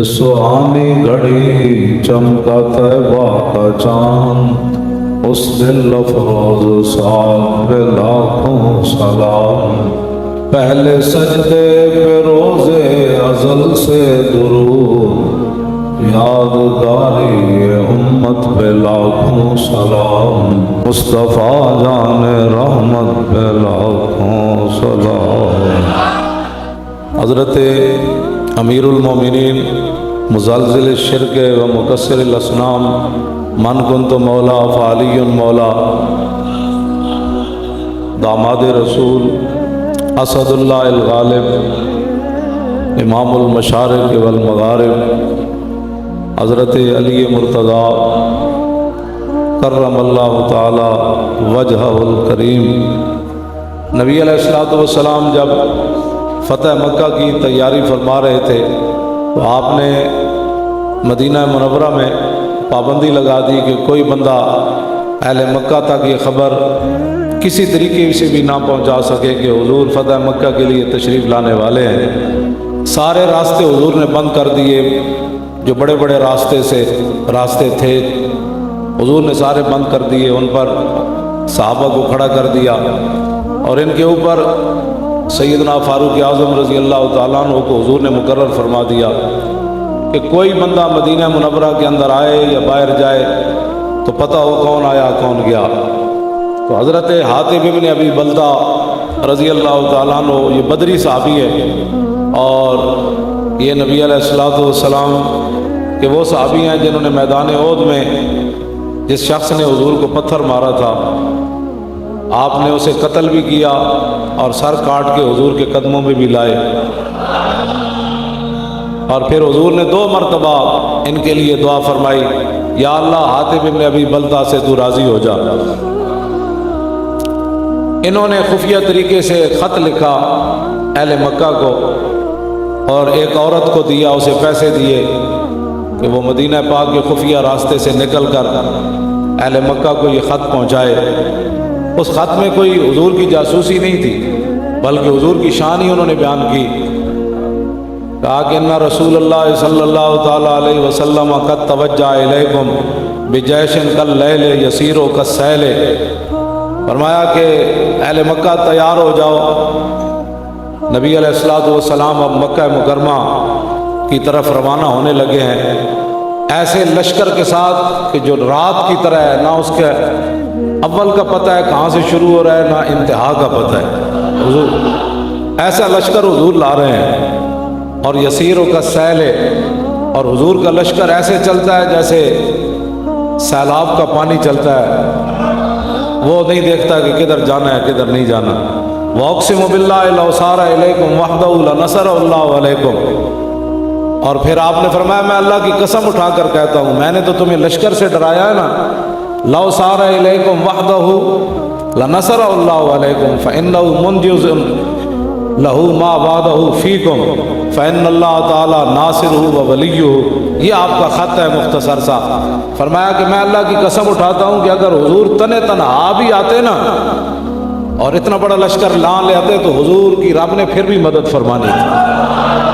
سہانی گھڑی چمکا طیبہ کا چاند، اس دن لفظ سال پہ لاکھوں سلام، پہلے سجدے پہ روزے ازل سے درود، یادگاری امت پہ لاکھوں سلام، مصطفیٰ جان رحمت پہ لاکھوں سلام۔ حضرت امیر المومنین مزلزل الشرک و مکسر الاسنام من کنت مولا فعلی مولا، داماد رسول اسد اللہ الغالب، امام المشارق والمغارب، حضرت علی مرتضیٰ کرم اللہ تعالی وجہہ الکریم، نبی علیہ الصلوۃ والسلام جب فتح مکہ کی تیاری فرما رہے تھے تو آپ نے مدینہ منورہ میں پابندی لگا دی کہ کوئی بندہ اہل مکہ تک یہ خبر کسی طریقے سے بھی نہ پہنچا سکے کہ حضور فتح مکہ کے لیے تشریف لانے والے ہیں۔ سارے راستے حضور نے بند کر دیے، جو بڑے بڑے راستے تھے حضور نے سارے بند کر دیے، ان پر صحابہ کو کھڑا کر دیا اور ان کے اوپر سیدنا فاروق اعظم رضی اللہ تعالیٰ عنہ کو حضور نے مقرر فرما دیا کہ کوئی بندہ مدینہ منورہ کے اندر آئے یا باہر جائے تو پتہ ہو کون آیا کون گیا۔ تو حضرت حاتب ابن ابی بلتہ رضی اللہ تعالیٰ عنہ یہ بدری صحابی ہے، اور یہ نبی علیہ الصلوۃ والسلام کہ وہ صحابی ہیں جنہوں نے میدان احد میں جس شخص نے حضور کو پتھر مارا تھا آپ نے اسے قتل بھی کیا اور سر کاٹ کے حضور کے قدموں میں بھی لائے، اور پھر حضور نے 2 مرتبہ ان کے لیے دعا فرمائی، یا اللہ حاتب ابن ابی بلتہ سے تو راضی ہو جا۔ انہوں نے خفیہ طریقے سے خط لکھا اہل مکہ کو اور ایک عورت کو دیا، اسے پیسے دیے کہ وہ مدینہ پاک کے خفیہ راستے سے نکل کر اہل مکہ کو یہ خط پہنچائے۔ اس خط میں کوئی حضور کی جاسوسی نہیں تھی، بلکہ حضور کی شان ہی انہوں نے بیان کی، کہا کہ ان رسول اللہ صلی اللہ تعالیٰ علیہ وسلم قد توجہ الیکم بجیش کاللیل یسیر کالسیل، فرمایا کہ اہل مکہ تیار ہو جاؤ، نبی علیہ الصلوۃ والسلام اب مکہ مکرمہ کی طرف روانہ ہونے لگے ہیں، ایسے لشکر کے ساتھ کہ جو رات کی طرح ہے، نہ اس کے اول کا پتہ ہے کہاں سے شروع ہو رہا ہے، نہ انتہا کا پتہ ہے، حضور ایسا لشکر حضور لا رہے ہیں، اور یسیروں کا سیل ہے، اور حضور کا لشکر ایسے چلتا ہے جیسے سیلاب کا پانی چلتا ہے، وہ نہیں دیکھتا کہ کدھر جانا ہے کدھر نہیں جانا۔ وَأُقْسِمُ بِاللَّهِ لَوْ سَارَ إِلَيْكُمْ وَحْدَهُ لَنَصَرَهُ اللَّهُ عَلَيْكُمْ، اور پھر آپ نے فرمایا میں اللہ کی قسم اٹھا کر کہتا ہوں، میں نے تو تمہیں لشکر سے ڈرایا ہے نا، لو سار الیکم وحدہ لنصرہ اللہ علیکم فإنہ منجز لہ ما وعدہ فیکم فإن اللہ تعالی ناصرہ وولیہ۔ یہ آپ کا خط ہے مختصر سا، فرمایا کہ میں اللہ کی قسم اٹھاتا ہوں کہ اگر حضور تنہا بھی آتے نا اور اتنا بڑا لشکر لان لے آتے تو حضور کی رب نے پھر بھی مدد فرمانی تھی۔